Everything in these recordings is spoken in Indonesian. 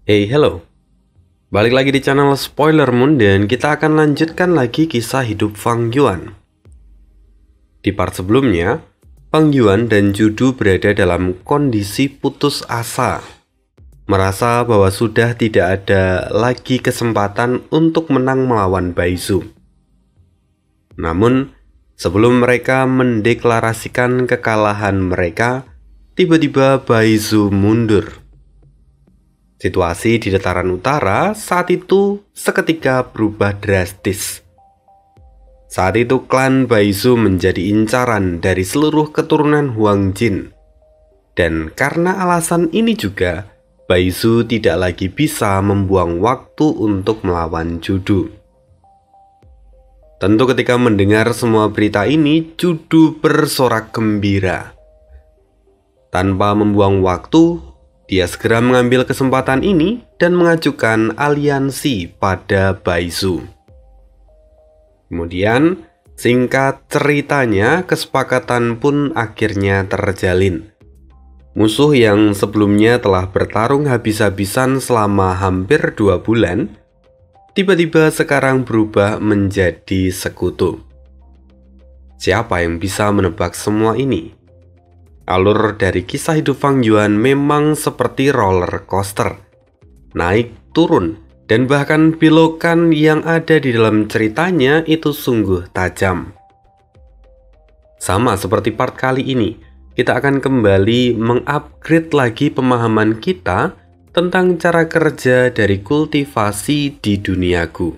Hey, hello. Balik lagi di channel Spoiler Moon dan kita akan lanjutkan lagi kisah hidup Fang Yuan. Di part sebelumnya, Fang Yuan dan Judu berada dalam kondisi putus asa. Merasa bahwa sudah tidak ada lagi kesempatan untuk menang melawan Baizu. Namun, sebelum mereka mendeklarasikan kekalahan mereka, tiba-tiba Baizu mundur. Situasi di dataran utara saat itu seketika berubah drastis. Saat itu klan Baizu menjadi incaran dari seluruh keturunan Huang Jin. Dan karena alasan ini juga, Baizu tidak lagi bisa membuang waktu untuk melawan Judu. Tentu ketika mendengar semua berita ini, Judu bersorak gembira. Tanpa membuang waktu, dia segera mengambil kesempatan ini dan mengajukan aliansi pada Baizu. Kemudian, singkat ceritanya, kesepakatan pun akhirnya terjalin. Musuh yang sebelumnya telah bertarung habis-habisan selama hampir 2 bulan, tiba-tiba sekarang berubah menjadi sekutu. Siapa yang bisa menebak semua ini? Alur dari kisah hidup Fang Yuan memang seperti roller coaster, naik turun, dan bahkan belokan yang ada di dalam ceritanya itu sungguh tajam. Sama seperti part kali ini, kita akan kembali mengupgrade lagi pemahaman kita tentang cara kerja dari kultivasi di duniaku.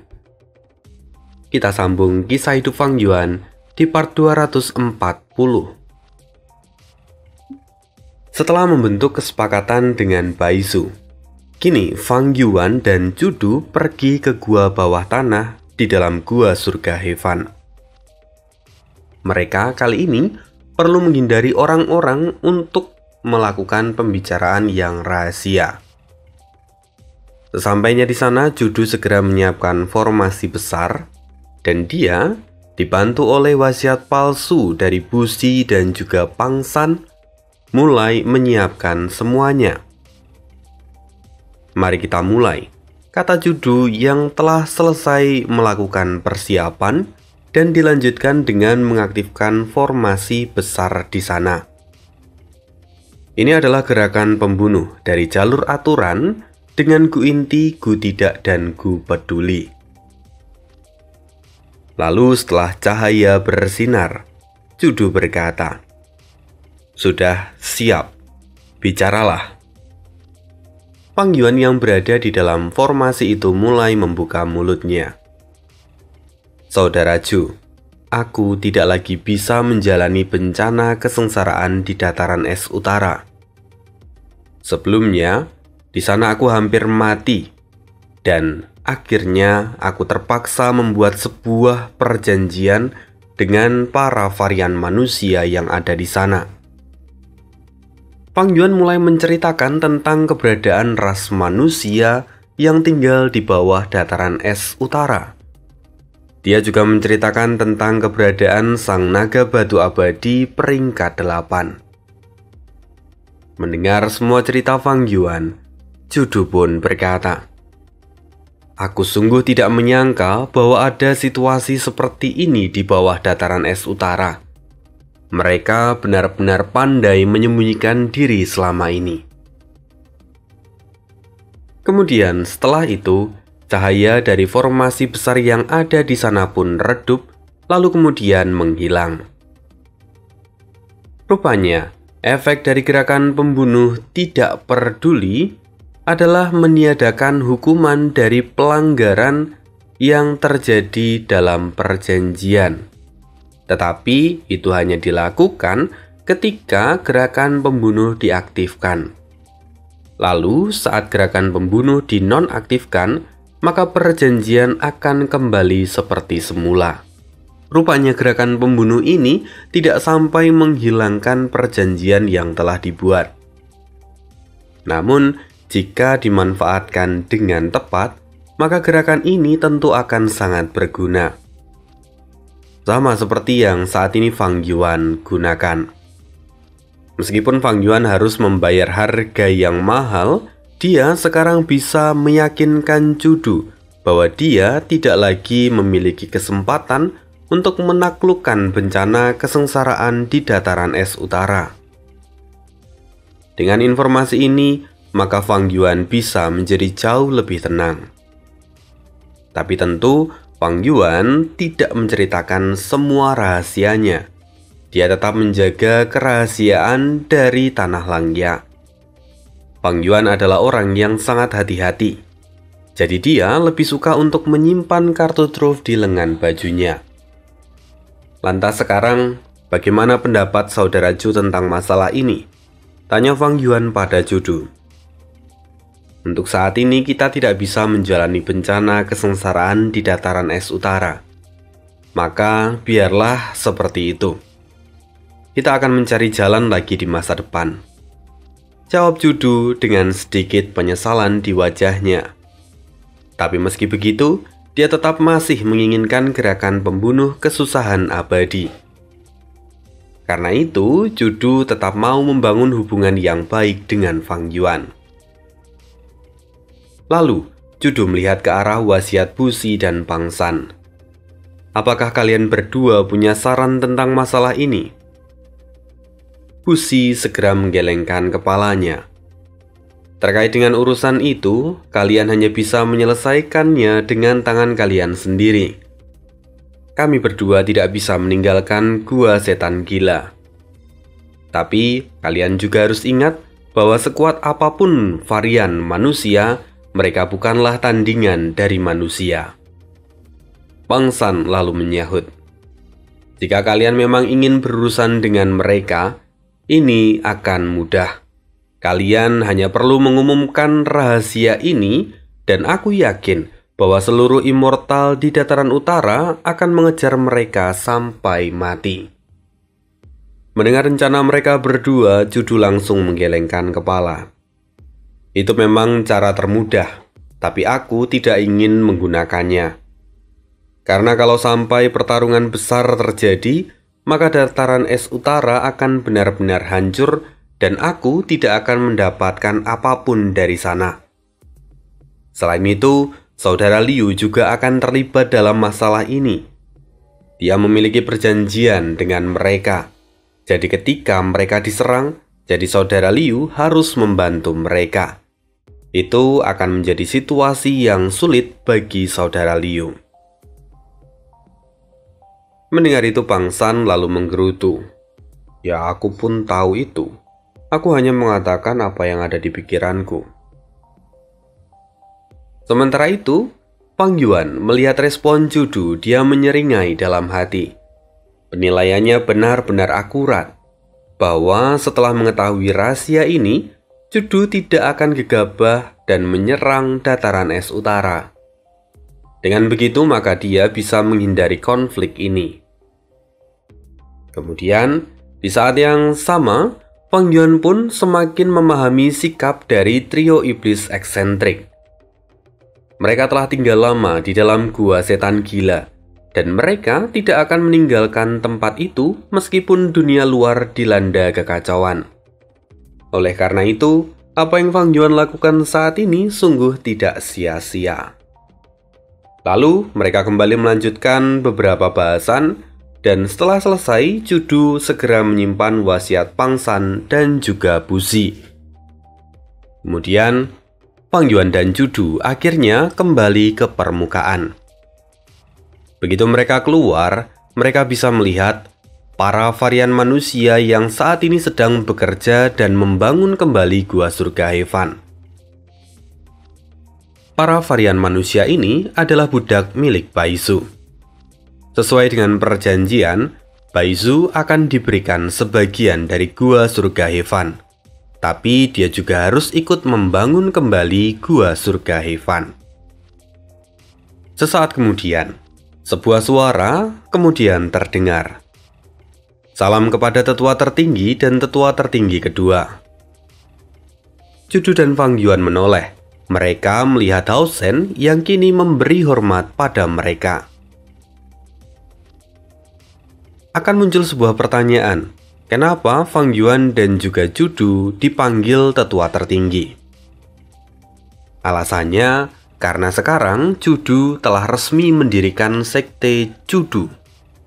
Kita sambung kisah hidup Fang Yuan di part 240. Setelah membentuk kesepakatan dengan Baizu, kini Fang Yuan dan Judu pergi ke gua bawah tanah di dalam gua surga Heaven. Mereka kali ini perlu menghindari orang-orang untuk melakukan pembicaraan yang rahasia. Sesampainya di sana, Judu segera menyiapkan formasi besar dan dia dibantu oleh wasiat palsu dari Bushi dan juga Pang San mulai menyiapkan semuanya. Mari kita mulai, kata Judu yang telah selesai melakukan persiapan dan dilanjutkan dengan mengaktifkan formasi besar di sana. Ini adalah gerakan pembunuh dari jalur aturan dengan Gu Inti, Gu Tidak, dan Gu Peduli. Lalu setelah cahaya bersinar, Judu berkata, "Sudah siap, bicaralah." Fang Yuan yang berada di dalam formasi itu mulai membuka mulutnya. "Saudara Ju, aku tidak lagi bisa menjalani bencana kesengsaraan di dataran es utara. Sebelumnya, di sana aku hampir mati, dan akhirnya aku terpaksa membuat sebuah perjanjian dengan para varian manusia yang ada di sana." Fang Yuan mulai menceritakan tentang keberadaan ras manusia yang tinggal di bawah dataran es utara. Dia juga menceritakan tentang keberadaan sang naga batu abadi peringkat 8. Mendengar semua cerita Fang Yuan, Judu pun berkata, "Aku sungguh tidak menyangka bahwa ada situasi seperti ini di bawah dataran es utara. Mereka benar-benar pandai menyembunyikan diri selama ini." Kemudian setelah itu, cahaya dari formasi besar yang ada di sana pun redup, lalu kemudian menghilang. Rupanya, efek dari gerakan pembunuh tidak peduli adalah meniadakan hukuman dari pelanggaran yang terjadi dalam perjanjian. Tetapi itu hanya dilakukan ketika gerakan pembunuh diaktifkan. Lalu saat gerakan pembunuh dinonaktifkan, maka perjanjian akan kembali seperti semula. Rupanya gerakan pembunuh ini tidak sampai menghilangkan perjanjian yang telah dibuat. Namun, jika dimanfaatkan dengan tepat, maka gerakan ini tentu akan sangat berguna. Sama seperti yang saat ini Fang Yuan gunakan. Meskipun Fang Yuan harus membayar harga yang mahal, dia sekarang bisa meyakinkan Judu bahwa dia tidak lagi memiliki kesempatan untuk menaklukkan bencana kesengsaraan di dataran es utara. Dengan informasi ini, maka Fang Yuan bisa menjadi jauh lebih tenang. Tapi tentu, Fang Yuan tidak menceritakan semua rahasianya. Dia tetap menjaga kerahasiaan dari Tanah Langya. Fang Yuan adalah orang yang sangat hati-hati. Jadi dia lebih suka untuk menyimpan kartu truf di lengan bajunya. Lantas sekarang, bagaimana pendapat saudara Ju tentang masalah ini? Tanya Fang Yuan pada Judu. Untuk saat ini kita tidak bisa menjalani bencana kesengsaraan di dataran es utara. Maka biarlah seperti itu. Kita akan mencari jalan lagi di masa depan. Jawab Judu dengan sedikit penyesalan di wajahnya. Tapi meski begitu, dia tetap masih menginginkan gerakan pembunuh kesusahan abadi. Karena itu, Judu tetap mau membangun hubungan yang baik dengan Fang Yuan. Lalu, Judu melihat ke arah wasiat Busi dan Pang San. Apakah kalian berdua punya saran tentang masalah ini? Busi segera menggelengkan kepalanya. Terkait dengan urusan itu, kalian hanya bisa menyelesaikannya dengan tangan kalian sendiri. Kami berdua tidak bisa meninggalkan gua setan gila. Tapi, kalian juga harus ingat bahwa sekuat apapun varian manusia, mereka bukanlah tandingan dari manusia. Pang San lalu menyahut, jika kalian memang ingin berurusan dengan mereka, ini akan mudah. Kalian hanya perlu mengumumkan rahasia ini, dan aku yakin bahwa seluruh immortal di dataran utara akan mengejar mereka sampai mati. Mendengar rencana mereka berdua, Judu langsung menggelengkan kepala. Itu memang cara termudah, tapi aku tidak ingin menggunakannya. Karena kalau sampai pertarungan besar terjadi, maka dataran es utara akan benar-benar hancur dan aku tidak akan mendapatkan apapun dari sana. Selain itu, saudara Liu juga akan terlibat dalam masalah ini. Dia memiliki perjanjian dengan mereka. Jadi ketika mereka diserang, jadi saudara Liu harus membantu mereka. Itu akan menjadi situasi yang sulit bagi saudara Liu. Mendengar itu Pang San lalu menggerutu. Ya, aku pun tahu itu. Aku hanya mengatakan apa yang ada di pikiranku. Sementara itu, Fang Yuan melihat respon Judu, dia menyeringai dalam hati. Penilaiannya benar-benar akurat, bahwa setelah mengetahui rahasia ini, Judu tidak akan gegabah dan menyerang dataran es utara. Dengan begitu maka dia bisa menghindari konflik ini. Kemudian, di saat yang sama, Fang Yuan pun semakin memahami sikap dari trio iblis eksentrik. Mereka telah tinggal lama di dalam gua setan gila, dan mereka tidak akan meninggalkan tempat itu meskipun dunia luar dilanda kekacauan. Oleh karena itu, apa yang Fang Yuan lakukan saat ini sungguh tidak sia-sia. Lalu, mereka kembali melanjutkan beberapa bahasan, dan setelah selesai, Judu segera menyimpan wasiat Pang San dan juga Busi. Kemudian, Fang Yuan dan Judu akhirnya kembali ke permukaan. Begitu mereka keluar, mereka bisa melihat para varian manusia yang saat ini sedang bekerja dan membangun kembali gua surga Heaven. Para varian manusia ini adalah budak milik Baizu. Sesuai dengan perjanjian, Baizu akan diberikan sebagian dari gua surga Heaven. Tapi dia juga harus ikut membangun kembali gua surga Heaven. Sesaat kemudian, sebuah suara kemudian terdengar. Salam kepada tetua tertinggi dan tetua tertinggi kedua. Judu dan Fang Yuan menoleh. Mereka melihat Hao Shen yang kini memberi hormat pada mereka. Akan muncul sebuah pertanyaan, kenapa Fang Yuan dan juga Judu dipanggil tetua tertinggi? Alasannya, karena sekarang Judu telah resmi mendirikan sekte Judu,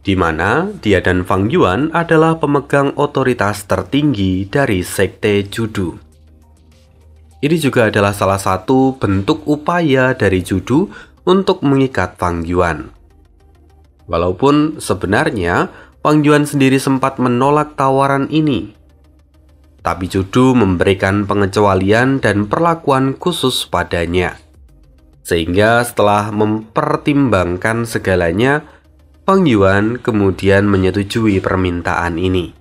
di mana dia dan Fang Yuan adalah pemegang otoritas tertinggi dari sekte Judu. Ini juga adalah salah satu bentuk upaya dari Judu untuk mengikat Fang Yuan. Walaupun sebenarnya Fang Yuan sendiri sempat menolak tawaran ini, tapi Judu memberikan pengecualian dan perlakuan khusus padanya. Sehingga setelah mempertimbangkan segalanya, Fang Yuan kemudian menyetujui permintaan ini.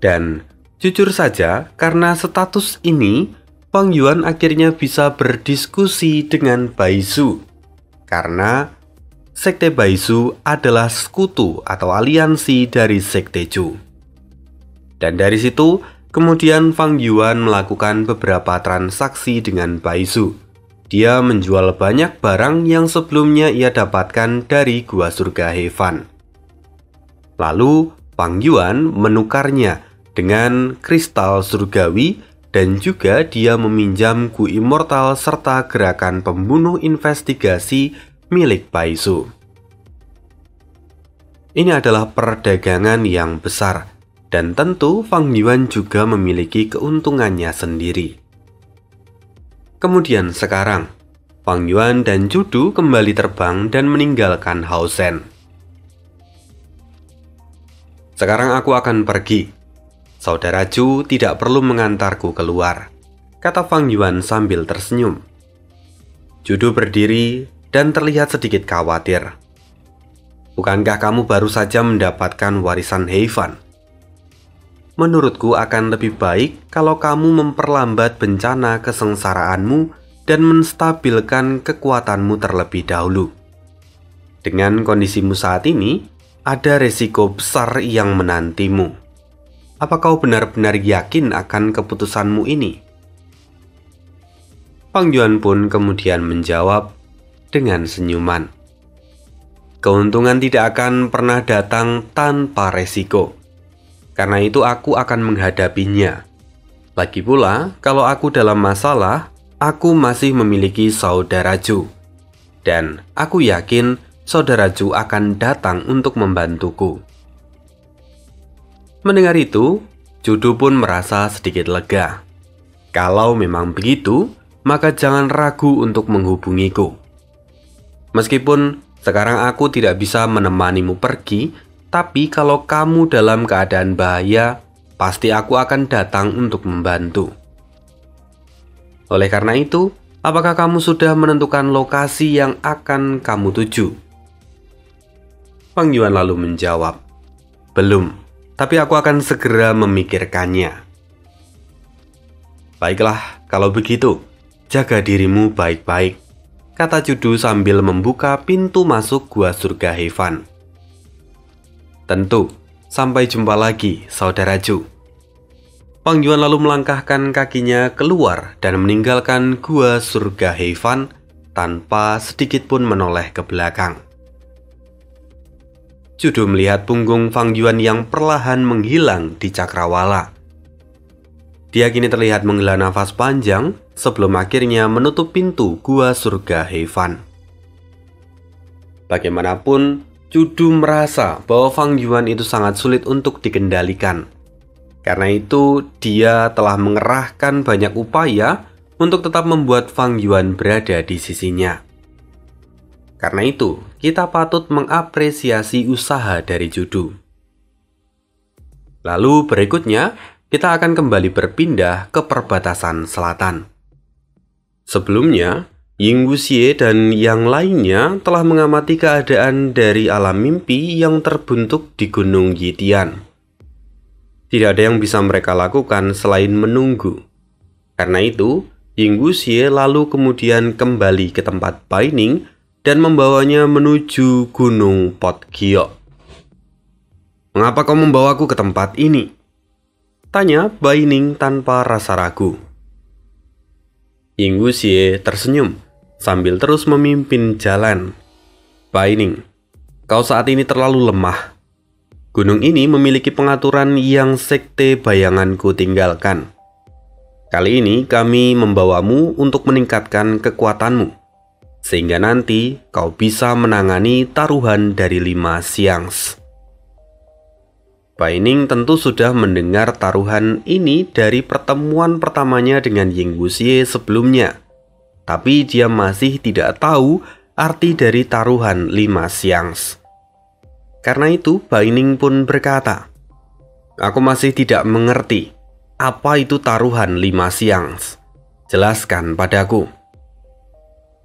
Dan jujur saja, karena status ini, Fang Yuan akhirnya bisa berdiskusi dengan Baizu. Karena sekte Baizu adalah sekutu atau aliansi dari sekte Zhou. Dan dari situ, kemudian Fang Yuan melakukan beberapa transaksi dengan Baizu. Dia menjual banyak barang yang sebelumnya ia dapatkan dari Gua Surga Heaven. Lalu, Fang Yuan menukarnya dengan kristal surgawi dan juga dia meminjam Gu Immortal serta gerakan pembunuh investigasi milik Baizu. Ini adalah perdagangan yang besar dan tentu Fang Yuan juga memiliki keuntungannya sendiri. Kemudian sekarang, Fang Yuan dan Judu kembali terbang dan meninggalkan Haosen. Sekarang aku akan pergi. Saudara Zhu tidak perlu mengantarku keluar, kata Fang Yuan sambil tersenyum. Judu berdiri dan terlihat sedikit khawatir. Bukankah kamu baru saja mendapatkan warisan Heaven? Menurutku akan lebih baik kalau kamu memperlambat bencana kesengsaraanmu dan menstabilkan kekuatanmu terlebih dahulu. Dengan kondisimu saat ini, ada resiko besar yang menantimu. Apa kau benar-benar yakin akan keputusanmu ini? Fang Yuan pun kemudian menjawab dengan senyuman. Keuntungan tidak akan pernah datang tanpa resiko. Karena itu aku akan menghadapinya. Lagi pula, kalau aku dalam masalah, aku masih memiliki saudara Zhu. Dan aku yakin saudara Zhu akan datang untuk membantuku. Mendengar itu, Judu pun merasa sedikit lega. Kalau memang begitu, maka jangan ragu untuk menghubungiku. Meskipun sekarang aku tidak bisa menemanimu pergi, tapi kalau kamu dalam keadaan bahaya, pasti aku akan datang untuk membantu. Oleh karena itu, apakah kamu sudah menentukan lokasi yang akan kamu tuju? Fang Yuan lalu menjawab, belum, tapi aku akan segera memikirkannya. Baiklah, kalau begitu, jaga dirimu baik-baik, kata Judu sambil membuka pintu masuk Gua Surga Heaven. Tentu, sampai jumpa lagi, saudara Zhu. Fang Yuan lalu melangkahkan kakinya keluar dan meninggalkan Gua Surga Heaven tanpa sedikit pun menoleh ke belakang. Judu melihat punggung Fang Yuan yang perlahan menghilang di cakrawala. Dia kini terlihat menghela nafas panjang sebelum akhirnya menutup pintu Gua Surga Heaven. Bagaimanapun, Judu merasa bahwa Fang Yuan itu sangat sulit untuk dikendalikan. Karena itu, dia telah mengerahkan banyak upaya untuk tetap membuat Fang Yuan berada di sisinya. Karena itu, kita patut mengapresiasi usaha dari Judu. Lalu berikutnya, kita akan kembali berpindah ke perbatasan selatan. Sebelumnya, Ying Wuxie dan yang lainnya telah mengamati keadaan dari alam mimpi yang terbuntuk di Gunung Yitian. Tidak ada yang bisa mereka lakukan selain menunggu. Karena itu, Ying Wuxie lalu kemudian kembali ke tempat Bai Ning dan membawanya menuju Gunung Pot Giok. "Mengapa kau membawaku ke tempat ini?" tanya Bai Ning tanpa rasa ragu. Ying Wuxie tersenyum sambil terus memimpin jalan. "Bai Ning, kau saat ini terlalu lemah. Gunung ini memiliki pengaturan yang sekte bayanganku tinggalkan. Kali ini kami membawamu untuk meningkatkan kekuatanmu, sehingga nanti kau bisa menangani taruhan dari 5 Xiangs. Baining tentu sudah mendengar taruhan ini dari pertemuan pertamanya dengan Ying Wuxie sebelumnya, tapi dia masih tidak tahu arti dari taruhan 5 Xiangs. Karena itu Baining pun berkata, "Aku masih tidak mengerti. Apa itu taruhan 5 Xiangs? Jelaskan padaku."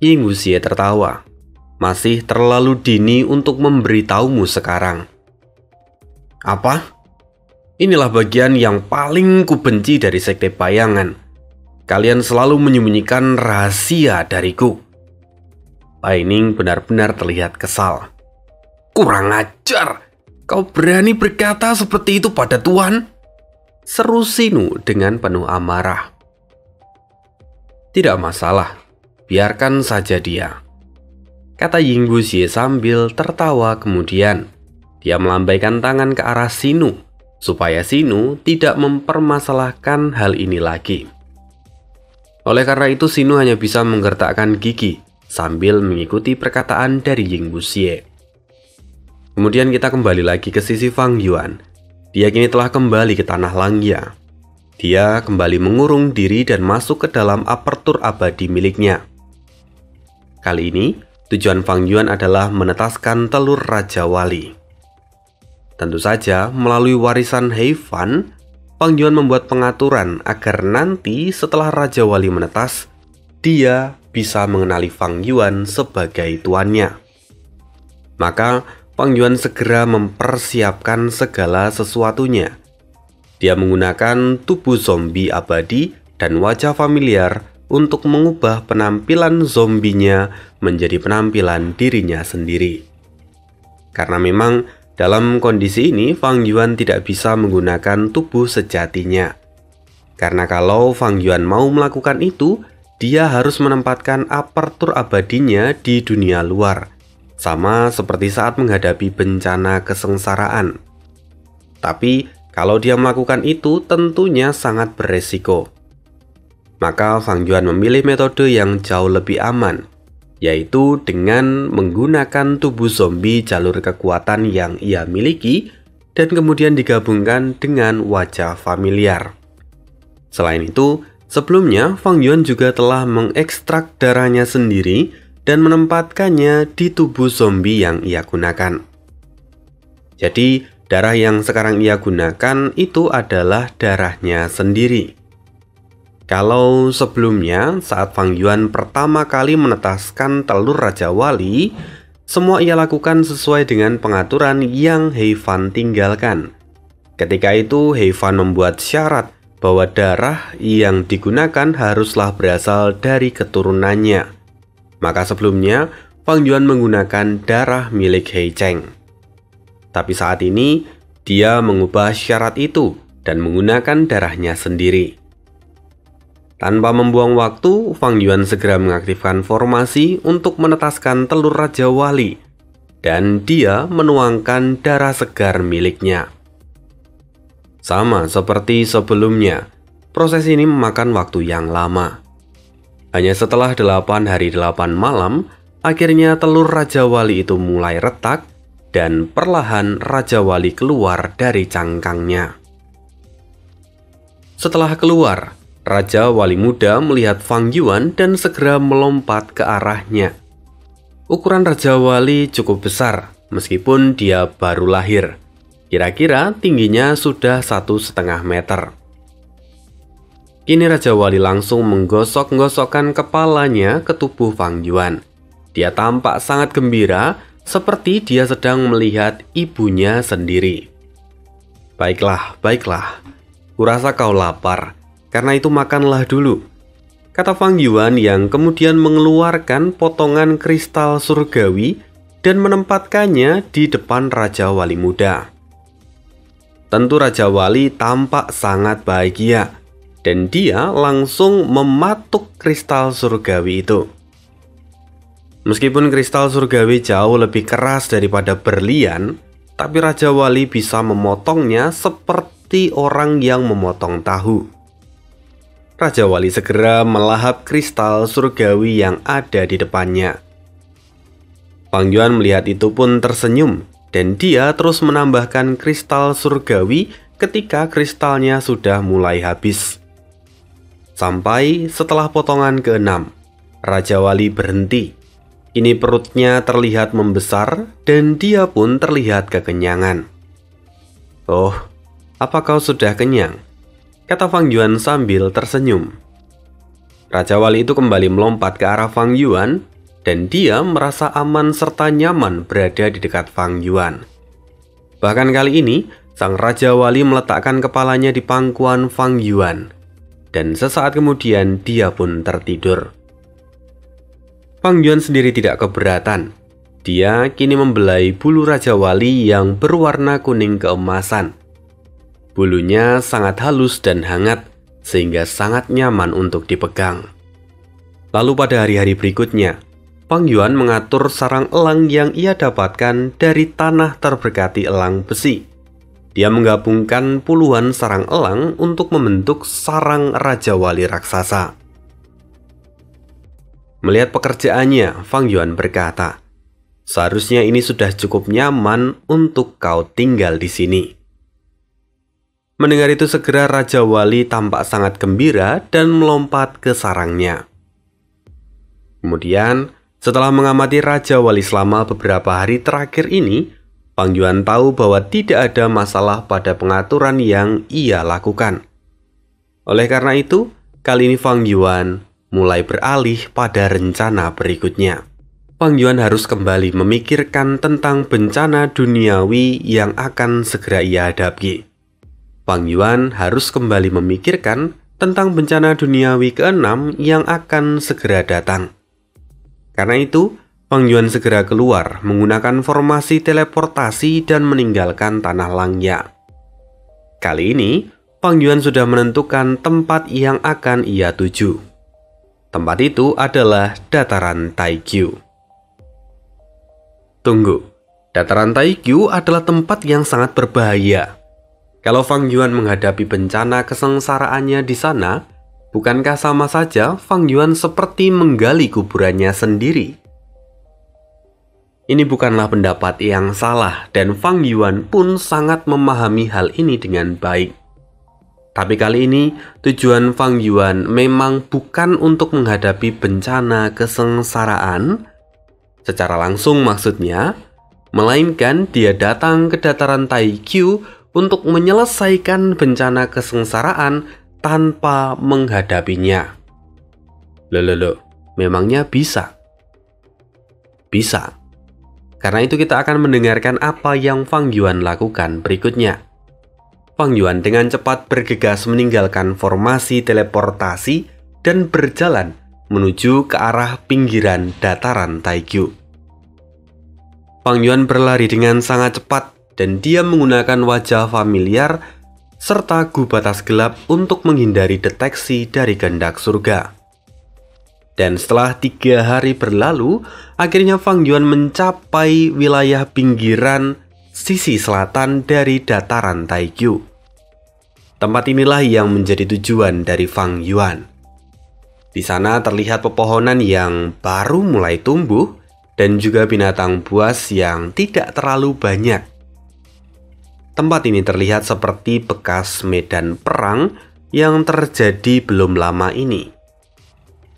Ying Wuxie tertawa. "Masih terlalu dini untuk memberitahumu sekarang." "Apa? Inilah bagian yang paling kubenci dari sekte bayangan. Kalian selalu menyembunyikan rahasia dariku." Baining benar-benar terlihat kesal. "Kurang ajar! Kau berani berkata seperti itu pada Tuan?" seru Xinu dengan penuh amarah. "Tidak masalah, biarkan saja dia," kata Ying Wuxie sambil tertawa. Kemudian dia melambaikan tangan ke arah Xinu supaya Xinu tidak mempermasalahkan hal ini lagi. Oleh karena itu Xinu hanya bisa menggertakkan gigi sambil mengikuti perkataan dari Ying Wuxie. Kemudian kita kembali lagi ke sisi Fang Yuan. Dia kini telah kembali ke tanah Langya. Dia kembali mengurung diri dan masuk ke dalam apertur abadi miliknya. Kali ini, tujuan Fang Yuan adalah menetaskan telur Raja Wali. Tentu saja, melalui warisan He Fan, Fang Yuan membuat pengaturan agar nanti setelah Raja Wali menetas, dia bisa mengenali Fang Yuan sebagai tuannya. Maka, Fang Yuan segera mempersiapkan segala sesuatunya. Dia menggunakan tubuh zombie abadi dan wajah familiar untuk mengubah penampilan zombinya menjadi penampilan dirinya sendiri. Karena memang dalam kondisi ini Fang Yuan tidak bisa menggunakan tubuh sejatinya. Karena kalau Fang Yuan mau melakukan itu, dia harus menempatkan apertur abadinya di dunia luar. Sama seperti saat menghadapi bencana kesengsaraan. Tapi kalau dia melakukan itu tentunya sangat beresiko. Maka Fang Yuan memilih metode yang jauh lebih aman, yaitu dengan menggunakan tubuh zombie jalur kekuatan yang ia miliki dan kemudian digabungkan dengan wajah familiar. Selain itu, sebelumnya Fang Yuan juga telah mengekstrak darahnya sendiri dan menempatkannya di tubuh zombie yang ia gunakan. Jadi, darah yang sekarang ia gunakan itu adalah darahnya sendiri. Kalau sebelumnya, saat Fang Yuan pertama kali menetaskan telur Raja Wali, semua ia lakukan sesuai dengan pengaturan yang He Fan tinggalkan. Ketika itu, He Fan membuat syarat bahwa darah yang digunakan haruslah berasal dari keturunannya. Maka sebelumnya, Fang Yuan menggunakan darah milik He Cheng. Tapi saat ini, dia mengubah syarat itu dan menggunakan darahnya sendiri. Tanpa membuang waktu, Fang Yuan segera mengaktifkan formasi untuk menetaskan telur Raja Wali. Dan dia menuangkan darah segar miliknya. Sama seperti sebelumnya, proses ini memakan waktu yang lama. Hanya setelah 8 hari 8 malam, akhirnya telur Raja Wali itu mulai retak dan perlahan Raja Wali keluar dari cangkangnya. Setelah keluar, Raja Wali muda melihat Fang Yuan dan segera melompat ke arahnya. Ukuran Raja Wali cukup besar, meskipun dia baru lahir. Kira-kira tingginya sudah 1,5 meter. Kini Raja Wali langsung menggosok-gosokkan kepalanya ke tubuh Fang Yuan. Dia tampak sangat gembira, seperti dia sedang melihat ibunya sendiri. Baiklah, kurasa kau lapar, karena itu makanlah dulu," kata Fang Yuan yang kemudian mengeluarkan potongan kristal surgawi dan menempatkannya di depan Raja Wali muda. Tentu Raja Wali tampak sangat bahagia. Dan dia langsung mematuk kristal surgawi itu. Meskipun kristal surgawi jauh lebih keras daripada berlian, tapi Raja Wali bisa memotongnya seperti orang yang memotong tahu. Raja Wali segera melahap kristal surgawi yang ada di depannya. Fang Yuan melihat itu pun tersenyum, dan dia terus menambahkan kristal surgawi ketika kristalnya sudah mulai habis. Sampai setelah potongan ke-6, Raja Wali berhenti. Kini perutnya terlihat membesar dan dia pun terlihat kekenyangan. "Oh, apa kau sudah kenyang?" kata Fang Yuan sambil tersenyum. Raja Wali itu kembali melompat ke arah Fang Yuan dan dia merasa aman serta nyaman berada di dekat Fang Yuan. Bahkan kali ini, sang Raja Wali meletakkan kepalanya di pangkuan Fang Yuan dan sesaat kemudian dia pun tertidur. Fang Yuan sendiri tidak keberatan. Dia kini membelai bulu Raja Wali yang berwarna kuning keemasan. Bulunya sangat halus dan hangat, sehingga sangat nyaman untuk dipegang. Lalu pada hari-hari berikutnya, Fang Yuan mengatur sarang elang yang ia dapatkan dari tanah terberkati elang besi. Dia menggabungkan puluhan sarang elang untuk membentuk sarang Raja Wali raksasa. Melihat pekerjaannya, Fang Yuan berkata, "Seharusnya ini sudah cukup nyaman untuk kau tinggal di sini." Mendengar itu segera Raja Wali tampak sangat gembira dan melompat ke sarangnya. Kemudian, setelah mengamati Raja Wali selama beberapa hari terakhir ini, Fang Yuan tahu bahwa tidak ada masalah pada pengaturan yang ia lakukan. Oleh karena itu, kali ini Fang Yuan mulai beralih pada rencana berikutnya. Fang Yuan harus kembali memikirkan tentang bencana duniawi yang akan segera ia hadapi. Fang Yuan harus kembali memikirkan tentang bencana duniawi ke-6 yang akan segera datang. Karena itu, Fang Yuan segera keluar menggunakan formasi teleportasi dan meninggalkan tanah Langya. Kali ini, Fang Yuan sudah menentukan tempat yang akan ia tuju. Tempat itu adalah dataran Taikyu. Tunggu, dataran Taikyu adalah tempat yang sangat berbahaya. Kalau Fang Yuan menghadapi bencana kesengsaraannya di sana, bukankah sama saja Fang Yuan seperti menggali kuburannya sendiri? Ini bukanlah pendapat yang salah dan Fang Yuan pun sangat memahami hal ini dengan baik. Tapi kali ini tujuan Fang Yuan memang bukan untuk menghadapi bencana kesengsaraan secara langsung maksudnya, melainkan dia datang ke dataran Taikyu untuk menyelesaikan bencana kesengsaraan tanpa menghadapinya. Loh, memangnya bisa? Bisa. Karena itu kita akan mendengarkan apa yang Fang Yuan lakukan berikutnya. Fang Yuan dengan cepat bergegas meninggalkan formasi teleportasi dan berjalan menuju ke arah pinggiran dataran Taikyu. Fang Yuan berlari dengan sangat cepat dan dia menggunakan wajah familiar serta gu batas gelap untuk menghindari deteksi dari kehendak surga. Dan setelah 3 hari berlalu, akhirnya Fang Yuan mencapai wilayah pinggiran sisi selatan dari dataran Taikyu. Tempat inilah yang menjadi tujuan dari Fang Yuan. Di sana terlihat pepohonan yang baru mulai tumbuh dan juga binatang buas yang tidak terlalu banyak. Tempat ini terlihat seperti bekas medan perang yang terjadi belum lama ini.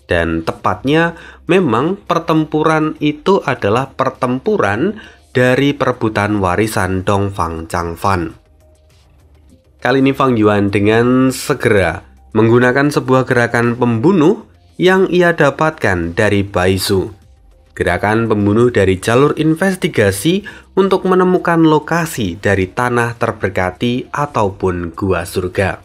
Dan tepatnya memang pertempuran itu adalah pertempuran dari perebutan warisan Dongfang Changfan. Kali ini Fang Yuan dengan segera menggunakan sebuah gerakan pembunuh yang ia dapatkan dari Baisu. Gerakan pembunuh dari jalur investigasi untuk menemukan lokasi dari tanah terberkati ataupun gua surga.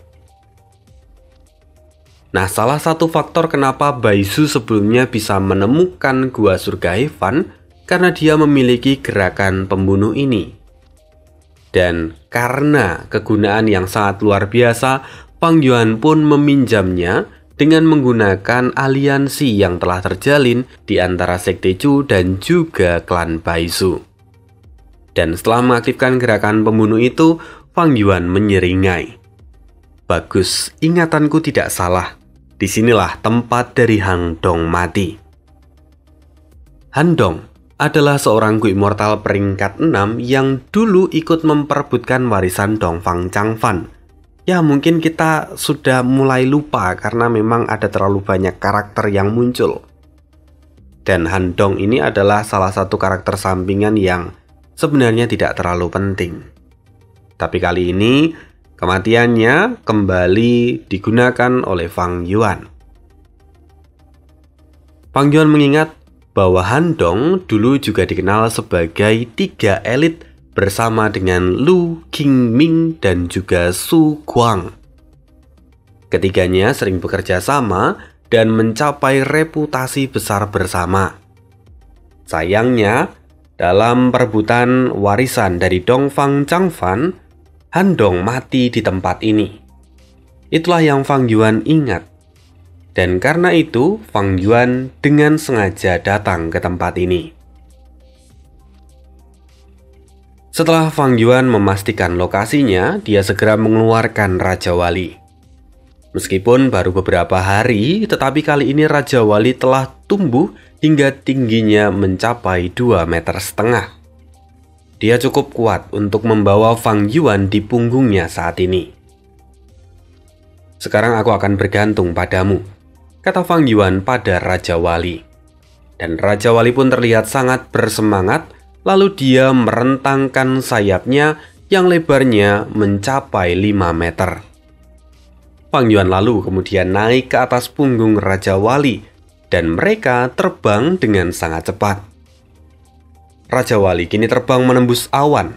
Nah, salah satu faktor kenapa Baisu sebelumnya bisa menemukan gua surga Heaven karena dia memiliki gerakan pembunuh ini. Dan karena kegunaan yang sangat luar biasa, Fang Yuan pun meminjamnya dengan menggunakan aliansi yang telah terjalin di antara Sekte Chu dan juga klan Baisu. Dan setelah mengaktifkan gerakan pembunuh itu, Fang Yuan menyeringai. Bagus, ingatanku tidak salah. Disinilah tempat dari Han Dong mati. Han Dong adalah seorang Gui Immortal peringkat 6 yang dulu ikut memperebutkan warisan Dongfang Changfan. Ya, mungkin kita sudah mulai lupa karena memang ada terlalu banyak karakter yang muncul. Dan Han Dong ini adalah salah satu karakter sampingan yang sebenarnya tidak terlalu penting. Tapi kali ini kematiannya kembali digunakan oleh Fang Yuan. Fang Yuan mengingat bahwa Han Dong dulu juga dikenal sebagai 3 elit bersama dengan Lu Qingming dan juga Su Guang. Ketiganya sering bekerja sama dan mencapai reputasi besar bersama. Sayangnya, dalam perebutan warisan dari Dongfang Changfan, Han Dong mati di tempat ini. Itulah yang Fang Yuan ingat. Dan karena itu, Fang Yuan dengan sengaja datang ke tempat ini. Setelah Fang Yuan memastikan lokasinya, dia segera mengeluarkan Raja Wali. Meskipun baru beberapa hari, tetapi kali ini Raja Wali telah tumbuh hingga tingginya mencapai 2,5 meter. Dia cukup kuat untuk membawa Fang Yuan di punggungnya saat ini. Sekarang aku akan bergantung padamu, kata Fang Yuan pada Raja Wali. Dan Raja Wali pun terlihat sangat bersemangat, lalu dia merentangkan sayapnya yang lebarnya mencapai 5 meter. Fang Yuan lalu kemudian naik ke atas punggung Raja Wali, dan mereka terbang dengan sangat cepat. Raja Wali kini terbang menembus awan,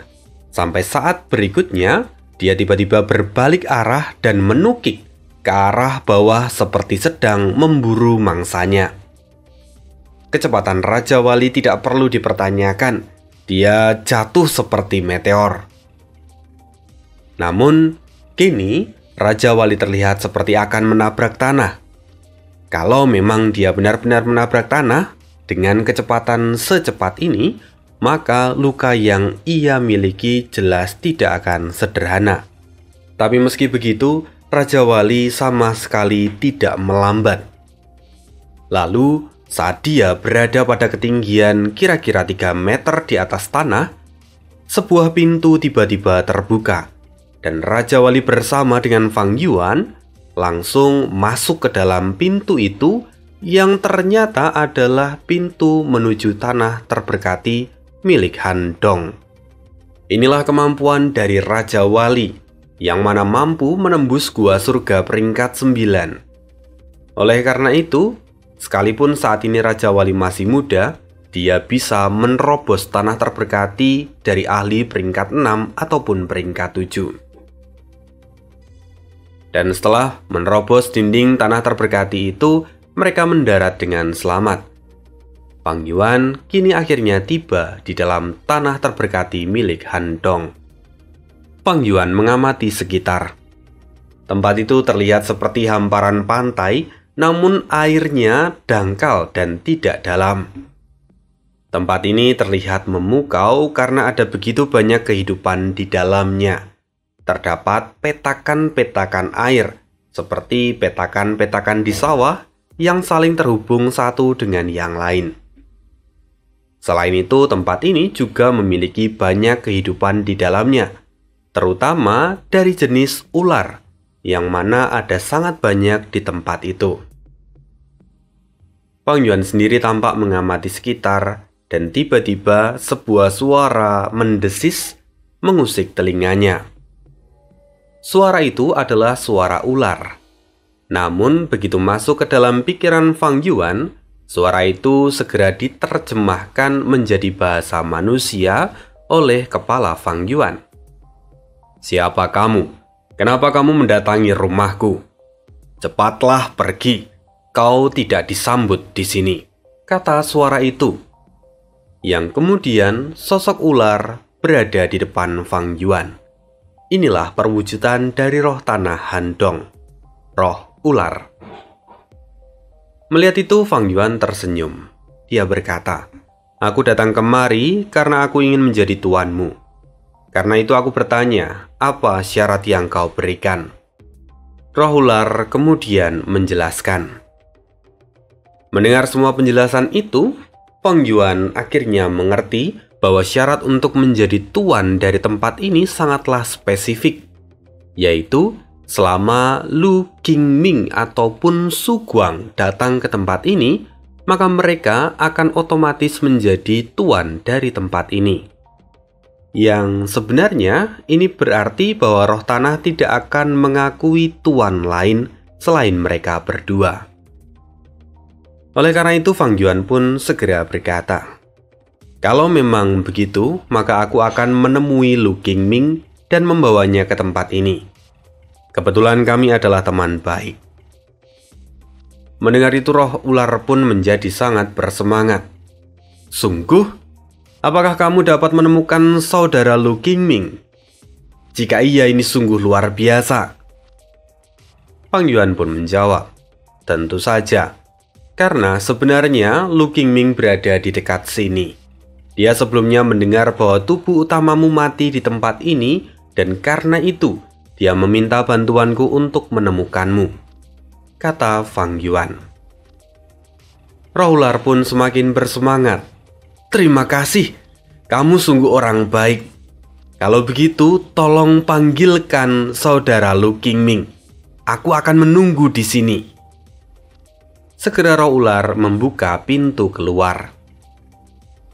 sampai saat berikutnya dia tiba-tiba berbalik arah dan menukik ke arah bawah seperti sedang memburu mangsanya. Kecepatan Raja Wali tidak perlu dipertanyakan, dia jatuh seperti meteor. Namun, kini Raja Wali terlihat seperti akan menabrak tanah. Kalau memang dia benar-benar menabrak tanah dengan kecepatan secepat ini, maka luka yang ia miliki jelas tidak akan sederhana. Tapi meski begitu, Raja Wali sama sekali tidak melambat. Lalu, saat dia berada pada ketinggian kira-kira 3 meter di atas tanah, sebuah pintu tiba-tiba terbuka, dan Raja Wali bersama dengan Fang Yuan langsung masuk ke dalam pintu itu yang ternyata adalah pintu menuju tanah terberkati milik Han Dong. Inilah kemampuan dari Raja Wali yang mana mampu menembus gua surga peringkat 9. Oleh karena itu, sekalipun saat ini Raja Wali masih muda, dia bisa menerobos tanah terberkati dari ahli peringkat 6 ataupun peringkat 7. Dan setelah menerobos dinding tanah terberkati itu, mereka mendarat dengan selamat. Fang Yuan kini akhirnya tiba di dalam tanah terberkati milik Han Dong. Fang Yuan mengamati sekitar. Tempat itu terlihat seperti hamparan pantai, namun airnya dangkal dan tidak dalam. Tempat ini terlihat memukau karena ada begitu banyak kehidupan di dalamnya. Terdapat petakan-petakan air, seperti petakan-petakan di sawah yang saling terhubung satu dengan yang lain. Selain itu, tempat ini juga memiliki banyak kehidupan di dalamnya, terutama dari jenis ular, yang mana ada sangat banyak di tempat itu. Fang Yuan sendiri tampak mengamati sekitar, dan tiba-tiba sebuah suara mendesis mengusik telinganya. Suara itu adalah suara ular. Namun begitu masuk ke dalam pikiran Fang Yuan, suara itu segera diterjemahkan menjadi bahasa manusia oleh kepala Fang Yuan. "Siapa kamu? Kenapa kamu mendatangi rumahku? Cepatlah pergi, kau tidak disambut di sini," kata suara itu. Yang kemudian sosok ular berada di depan Fang Yuan. Inilah perwujudan dari roh tanah Han Dong, roh ular. Melihat itu, Fang Yuan tersenyum. Dia berkata, "Aku datang kemari karena aku ingin menjadi tuanmu. Karena itu aku bertanya, apa syarat yang kau berikan?" Roh ular kemudian menjelaskan. Mendengar semua penjelasan itu, Fang Yuan akhirnya mengerti bahwa syarat untuk menjadi tuan dari tempat ini sangatlah spesifik, yaitu selama Lu Qingming ataupun Su Guang datang ke tempat ini, maka mereka akan otomatis menjadi tuan dari tempat ini. Yang sebenarnya ini berarti bahwa roh tanah tidak akan mengakui tuan lain selain mereka berdua. Oleh karena itu Fang Yuan pun segera berkata, "Kalau memang begitu, maka aku akan menemui Lu Qingming dan membawanya ke tempat ini. Kebetulan kami adalah teman baik." Mendengar itu roh ular pun menjadi sangat bersemangat. "Sungguh? Apakah kamu dapat menemukan saudara Lu Qingming? Jika iya, ini sungguh luar biasa." Fang Yuan pun menjawab, "Tentu saja, karena sebenarnya Lu Qingming berada di dekat sini. Dia sebelumnya mendengar bahwa tubuh utamamu mati di tempat ini, dan karena itu dia meminta bantuanku untuk menemukanmu," kata Fang Yuan. Roh ular pun semakin bersemangat. "Terima kasih, kamu sungguh orang baik. Kalau begitu, tolong panggilkan saudara Lu Qingming. Aku akan menunggu di sini." Segera roh ular membuka pintu keluar.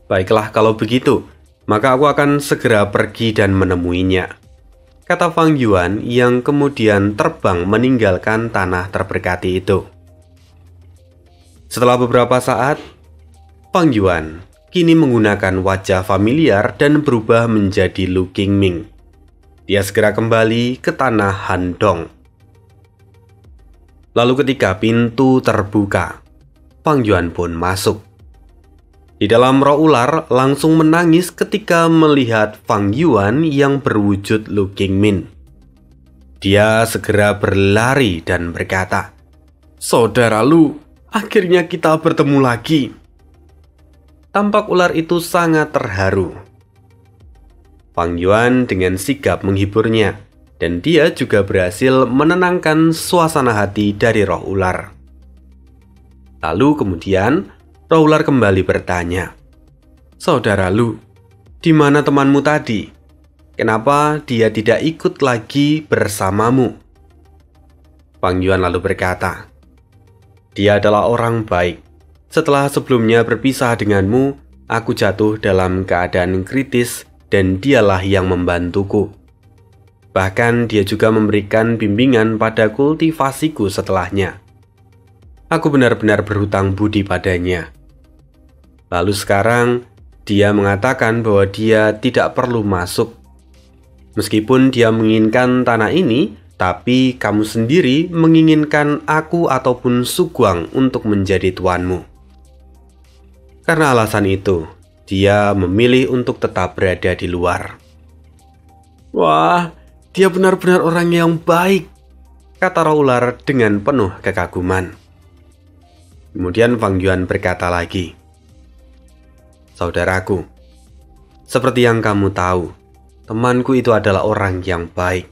"Baiklah kalau begitu, maka aku akan segera pergi dan menemuinya," kata Fang Yuan yang kemudian terbang meninggalkan tanah terberkati itu. Setelah beberapa saat, Fang Yuan kini menggunakan wajah familiar dan berubah menjadi Lu Qingming. Dia segera kembali ke tanah Handong. Lalu ketika pintu terbuka, Fang Yuan pun masuk. Di dalam roh ular langsung menangis ketika melihat Fang Yuan yang berwujud Lu Qingming. Dia segera berlari dan berkata, "Saudara Lu, akhirnya kita bertemu lagi." Tampak ular itu sangat terharu. Fang Yuan dengan sigap menghiburnya, dan dia juga berhasil menenangkan suasana hati dari roh ular. Lalu kemudian, roh ular kembali bertanya, "Saudara Lu, di mana temanmu tadi? Kenapa dia tidak ikut lagi bersamamu?" Fang Yuan lalu berkata, "Dia adalah orang baik. Setelah sebelumnya berpisah denganmu, aku jatuh dalam keadaan kritis dan dialah yang membantuku. Bahkan dia juga memberikan bimbingan pada kultivasiku setelahnya. Aku benar-benar berhutang budi padanya. Lalu sekarang, dia mengatakan bahwa dia tidak perlu masuk. Meskipun dia menginginkan tanah ini, tapi kamu sendiri menginginkan aku ataupun Su Guang untuk menjadi tuanmu. Karena alasan itu, dia memilih untuk tetap berada di luar." "Wah, dia benar-benar orang yang baik," kata roh ular dengan penuh kekaguman. Kemudian Fang Yuan berkata lagi, "Saudaraku, seperti yang kamu tahu, temanku itu adalah orang yang baik.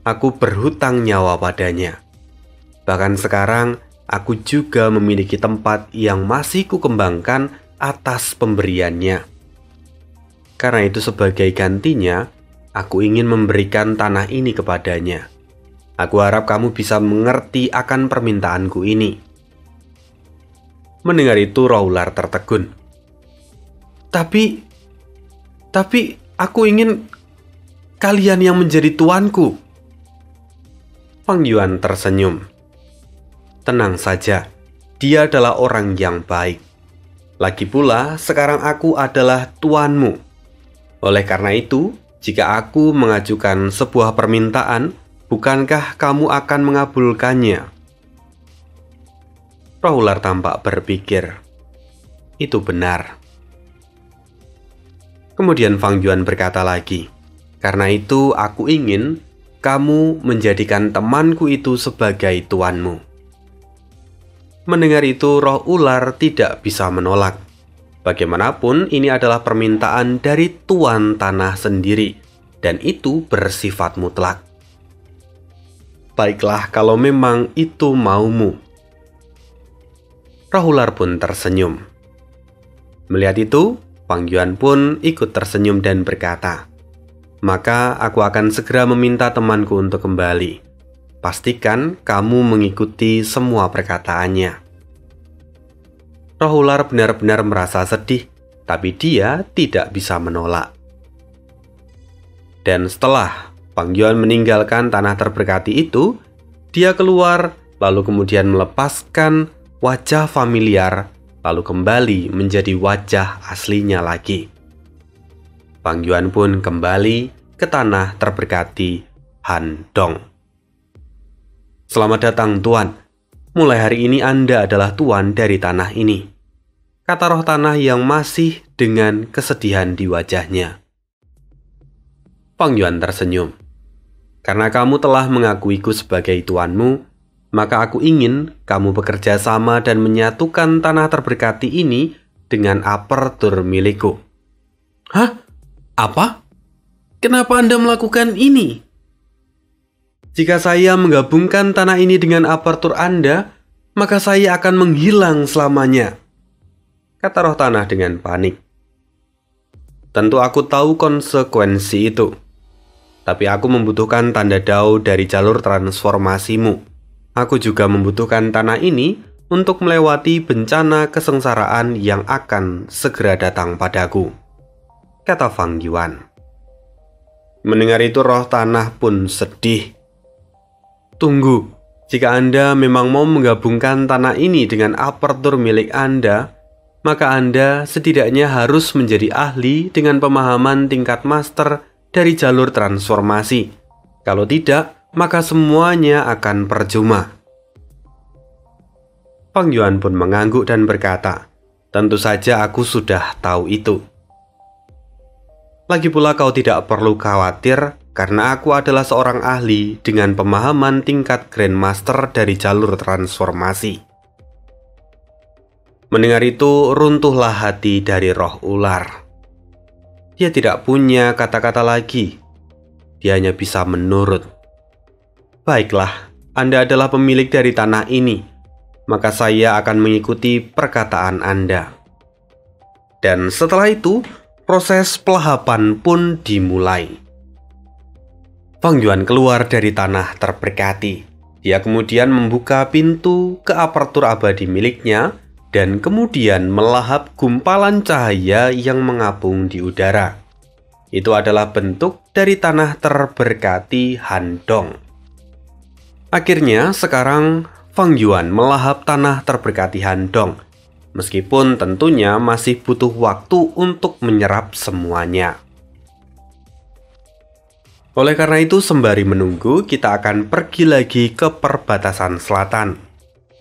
Aku berhutang nyawa padanya. Bahkan sekarang, aku juga memiliki tempat yang masih kukembangkan atas pemberiannya. Karena itu sebagai gantinya, aku ingin memberikan tanah ini kepadanya. Aku harap kamu bisa mengerti akan permintaanku ini." Mendengar itu roh ular tertegun. Tapi aku ingin kalian yang menjadi tuanku." Fang Yuan tersenyum. "Tenang saja, dia adalah orang yang baik. Lagi pula, sekarang aku adalah tuanmu. Oleh karena itu, jika aku mengajukan sebuah permintaan, bukankah kamu akan mengabulkannya?" Roh ular tampak berpikir, "Itu benar." Kemudian Fang Yuan berkata lagi, "Karena itu aku ingin kamu menjadikan temanku itu sebagai tuanmu." Mendengar itu roh ular tidak bisa menolak. Bagaimanapun ini adalah permintaan dari tuan tanah sendiri, dan itu bersifat mutlak. baiklah kalau memang itu maumu. Roh ular pun tersenyum. Melihat itu, Fang Yuan pun ikut tersenyum dan berkata, "Maka aku akan segera meminta temanku untuk kembali. Pastikan kamu mengikuti semua perkataannya." Roh ular benar-benar merasa sedih, tapi dia tidak bisa menolak. Dan setelah Fang Yuan meninggalkan tanah terberkati itu, dia keluar lalu kemudian melepaskan wajah familiar lalu kembali menjadi wajah aslinya lagi. Fang Yuan pun kembali ke tanah terberkati Handong. "Selamat datang, Tuan. Mulai hari ini Anda adalah tuan dari tanah ini," kata roh tanah yang masih dengan kesedihan di wajahnya. Fang Yuan tersenyum. "Karena kamu telah mengakuiku sebagai tuanmu, maka aku ingin kamu bekerja sama dan menyatukan tanah terberkati ini dengan apertur milikku." "Hah? Apa? Kenapa Anda melakukan ini?" "Jika saya menggabungkan tanah ini dengan apertur Anda, maka saya akan menghilang selamanya," kata roh tanah dengan panik. "Tentu aku tahu konsekuensi itu. Tapi aku membutuhkan tanda dao dari jalur transformasimu. Aku juga membutuhkan tanah ini untuk melewati bencana kesengsaraan yang akan segera datang padaku," kata Fang Yuan. Mendengar itu roh tanah pun sedih. "Tunggu, jika Anda memang mau menggabungkan tanah ini dengan apertur milik Anda, maka Anda setidaknya harus menjadi ahli dengan pemahaman tingkat master dari jalur transformasi. Kalau tidak, maka semuanya akan percuma." Fang Yuan pun mengangguk dan berkata, "Tentu saja aku sudah tahu itu. Lagi pula kau tidak perlu khawatir karena aku adalah seorang ahli dengan pemahaman tingkat Grandmaster dari jalur transformasi." Mendengar itu, runtuhlah hati dari roh ular. Dia tidak punya kata-kata lagi. Dia hanya bisa menurut. "Baiklah, Anda adalah pemilik dari tanah ini, maka saya akan mengikuti perkataan Anda." Dan setelah itu, proses pelahapan pun dimulai. Fang Yuan keluar dari tanah terberkati. Dia kemudian membuka pintu ke apertur abadi miliknya dan kemudian melahap gumpalan cahaya yang mengapung di udara. Itu adalah bentuk dari tanah terberkati Handong. Akhirnya sekarang Fang Yuan melahap tanah terberkati Handong, meskipun tentunya masih butuh waktu untuk menyerap semuanya. Oleh karena itu, sembari menunggu, kita akan pergi lagi ke perbatasan selatan.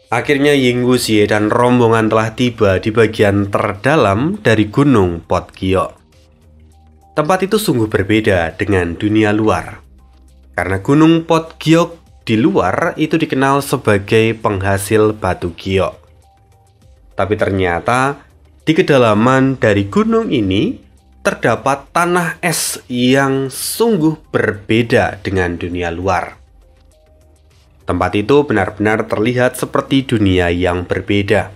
Akhirnya Ying Wuxie dan rombongan telah tiba di bagian terdalam dari Gunung Pot Giok. Tempat itu sungguh berbeda dengan dunia luar, karena Gunung Pot Giok di luar itu dikenal sebagai penghasil batu giok. Tapi ternyata di kedalaman dari gunung ini terdapat tanah es yang sungguh berbeda dengan dunia luar. Tempat itu benar-benar terlihat seperti dunia yang berbeda.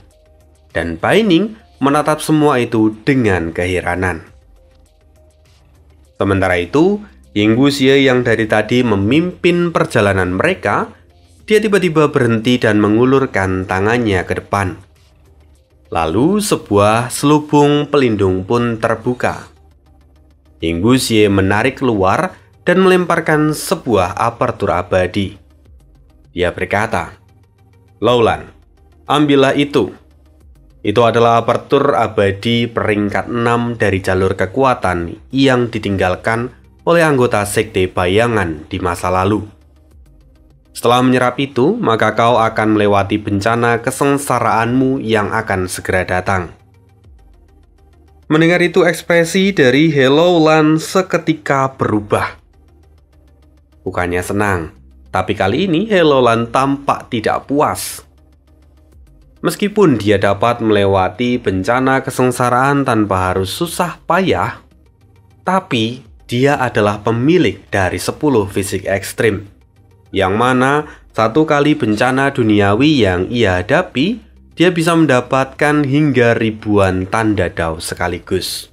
Dan Bai Ning menatap semua itu dengan keheranan. Sementara itu, Ying Wuxie yang dari tadi memimpin perjalanan mereka, dia tiba-tiba berhenti dan mengulurkan tangannya ke depan. Lalu sebuah selubung pelindung pun terbuka. Ying Wuxie menarik keluar dan melemparkan sebuah apertur abadi. Dia berkata, "Laulan, ambillah itu. Itu adalah apertur abadi peringkat 6 dari jalur kekuatan yang ditinggalkan oleh anggota Sekte Bayangan di masa lalu. Setelah menyerap itu, maka kau akan melewati bencana kesengsaraanmu yang akan segera datang." Mendengar itu, ekspresi dari He Laulan seketika berubah. Bukannya senang, tapi kali ini He Laulan tampak tidak puas. Meskipun dia dapat melewati bencana kesengsaraan tanpa harus susah payah, tapi dia adalah pemilik dari 10 fisik ekstrim. yang mana satu kali bencana duniawi yang ia hadapi, dia bisa mendapatkan hingga ribuan tanda dao sekaligus.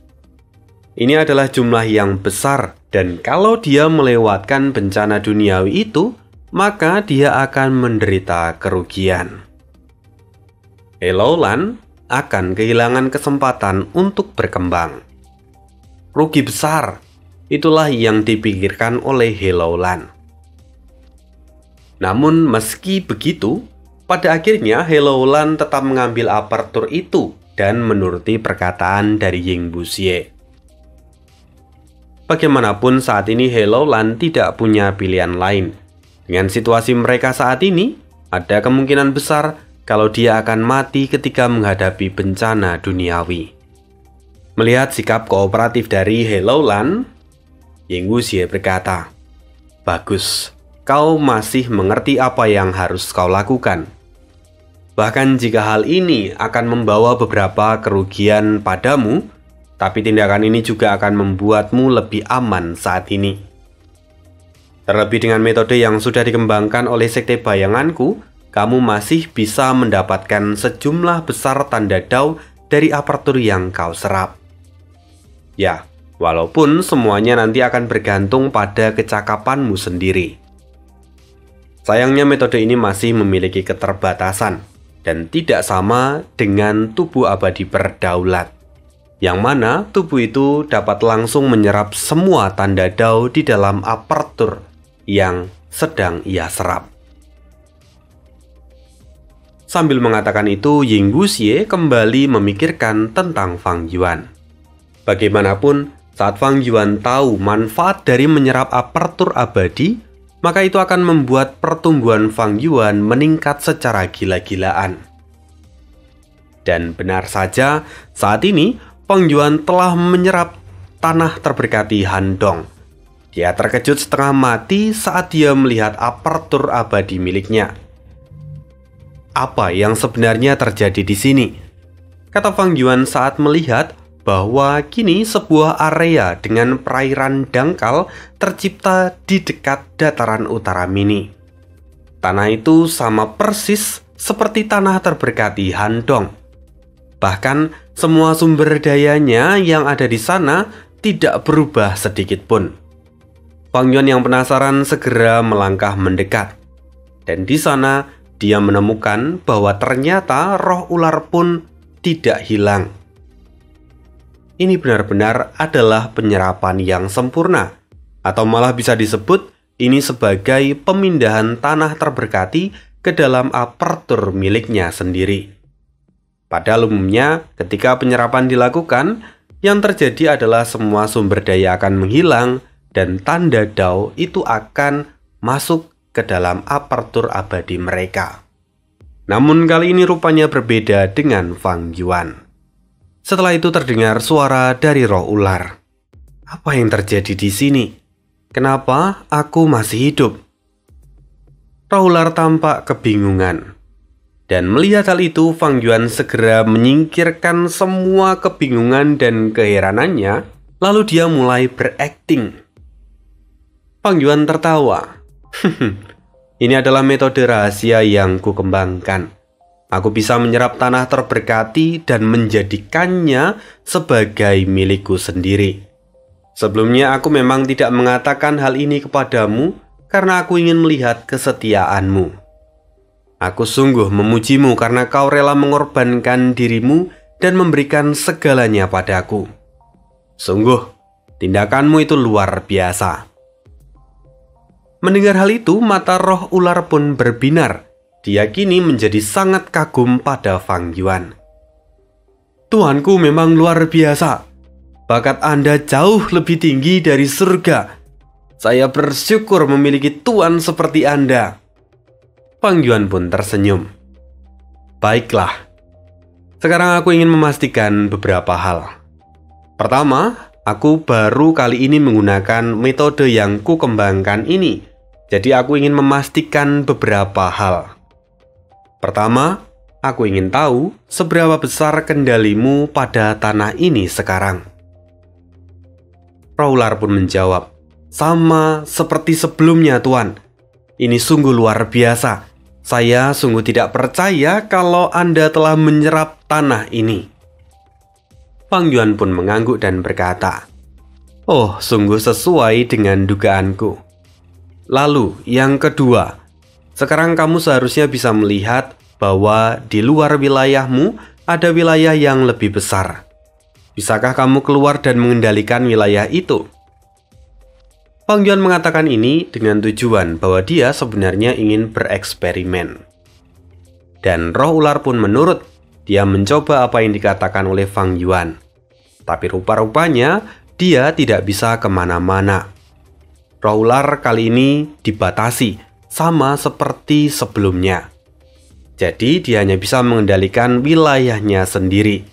Ini adalah jumlah yang besar, dan kalau dia melewatkan bencana duniawi itu, maka dia akan menderita kerugian. Helloulan akan kehilangan kesempatan untuk berkembang. Rugi besar, itulah yang dipikirkan oleh Helloulan. Namun meski begitu, pada akhirnya Helloulan tetap mengambil apertur itu dan menuruti perkataan dari Ying Buxie. Bagaimanapun saat ini Helloulan tidak punya pilihan lain. Dengan situasi mereka saat ini, ada kemungkinan besar kalau dia akan mati ketika menghadapi bencana duniawi. Melihat sikap kooperatif dari Helloulan, Ying Buxie berkata, "Bagus, kau masih mengerti apa yang harus kau lakukan. Bahkan jika hal ini akan membawa beberapa kerugian padamu, tapi tindakan ini juga akan membuatmu lebih aman saat ini. Terlebih dengan metode yang sudah dikembangkan oleh Sekte Bayanganku, kamu masih bisa mendapatkan sejumlah besar tanda dao dari apertur yang kau serap. Ya, walaupun semuanya nanti akan bergantung pada kecakapanmu sendiri. Sayangnya metode ini masih memiliki keterbatasan dan tidak sama dengan tubuh abadi berdaulat, yang mana tubuh itu dapat langsung menyerap semua tanda dao di dalam apertur yang sedang ia serap." Sambil mengatakan itu, Ying Buxie kembali memikirkan tentang Fang Yuan. Bagaimanapun, saat Fang Yuan tahu manfaat dari menyerap apertur abadi, maka itu akan membuat pertumbuhan Fang Yuan meningkat secara gila-gilaan. Dan benar saja, saat ini Fang Yuan telah menyerap tanah terberkati Handong. Dia terkejut setengah mati saat dia melihat apertur abadi miliknya. Apa yang sebenarnya terjadi di sini? Kata Fang Yuan saat melihat bahwa kini sebuah area dengan perairan dangkal tercipta di dekat dataran utara mini. Tanah itu sama persis seperti tanah terberkati Handong. Bahkan semua sumber dayanya yang ada di sana tidak berubah sedikit pun. Fang Yuan yang penasaran segera melangkah mendekat. Dan di sana dia menemukan bahwa ternyata roh ular pun tidak hilang. Ini benar-benar adalah penyerapan yang sempurna, atau malah bisa disebut ini sebagai pemindahan tanah terberkati ke dalam apertur miliknya sendiri. Pada umumnya, ketika penyerapan dilakukan, yang terjadi adalah semua sumber daya akan menghilang dan tanda dao itu akan masuk ke dalam apertur abadi mereka. Namun kali ini rupanya berbeda dengan Fang Yuan. Setelah itu terdengar suara dari roh ular. Apa yang terjadi di sini? Kenapa aku masih hidup? Roh ular tampak kebingungan. Dan melihat hal itu, Fang Yuan segera menyingkirkan semua kebingungan dan keheranannya, lalu dia mulai berakting. Fang Yuan tertawa. Ini adalah metode rahasia yang kukembangkan. Aku bisa menyerap tanah terberkati dan menjadikannya sebagai milikku sendiri. Sebelumnya aku memang tidak mengatakan hal ini kepadamu karena aku ingin melihat kesetiaanmu. Aku sungguh memujimu karena kau rela mengorbankan dirimu dan memberikan segalanya padaku. Sungguh, tindakanmu itu luar biasa. Mendengar hal itu, mata roh ular pun berbinar. Dia kini menjadi sangat kagum pada Fang Yuan. Tuanku memang luar biasa. Bakat Anda jauh lebih tinggi dari surga. Saya bersyukur memiliki tuan seperti Anda. Fang Yuan pun tersenyum. Baiklah. Sekarang aku ingin memastikan beberapa hal. Pertama, aku baru kali ini menggunakan metode yang kukembangkan ini. Jadi aku ingin memastikan beberapa hal. Pertama, aku ingin tahu seberapa besar kendalimu pada tanah ini sekarang. Roh ular pun menjawab, sama seperti sebelumnya, Tuan. Ini sungguh luar biasa. Saya sungguh tidak percaya kalau Anda telah menyerap tanah ini. Fang Yuan pun mengangguk dan berkata, "Oh, sungguh sesuai dengan dugaanku." Lalu, yang kedua, sekarang kamu seharusnya bisa melihat bahwa di luar wilayahmu ada wilayah yang lebih besar. Bisakah kamu keluar dan mengendalikan wilayah itu? Fang Yuan mengatakan ini dengan tujuan bahwa dia sebenarnya ingin bereksperimen. Dan roh ular pun menurut. Dia mencoba apa yang dikatakan oleh Fang Yuan. Tapi rupa-rupanya dia tidak bisa kemana-mana. Roh ular kali ini dibatasi, sama seperti sebelumnya. Jadi dia hanya bisa mengendalikan wilayahnya sendiri.